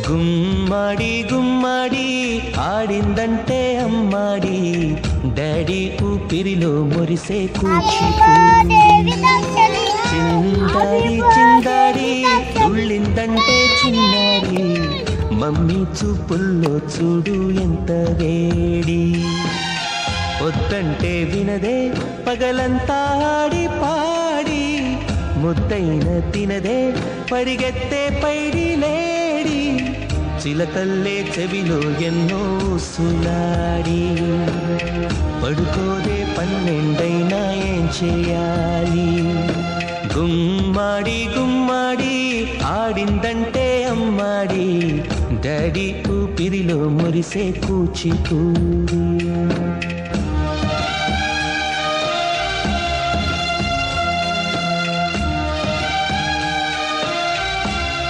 గుమ్మడి గుమ్మడి ఆడిందంటే అమ్మాడి daddy ఊపిరిలో మురిసే కూచిపూడి చిందాడి చిందాడి తుళ్ళిందంటే చిన్నారి మమ్మీ చూపుల్లో చూడు ఎంత వేడి వద్దంటే వినదే పగలంతా ఆడి పాడి ముద్దైన తినదే పరిగెత్తే పైడి లేడి చిలకల్లే చెవిలో ఎన్నో సులాడి పడుకోదే పన్నెండైనా ఏం చేయాలి గుమ్మాడి గుమ్మాడి ఆడిందంటే అమ్మాడి డాడీ ఊపిరిలో మురిసే కూచిపూడి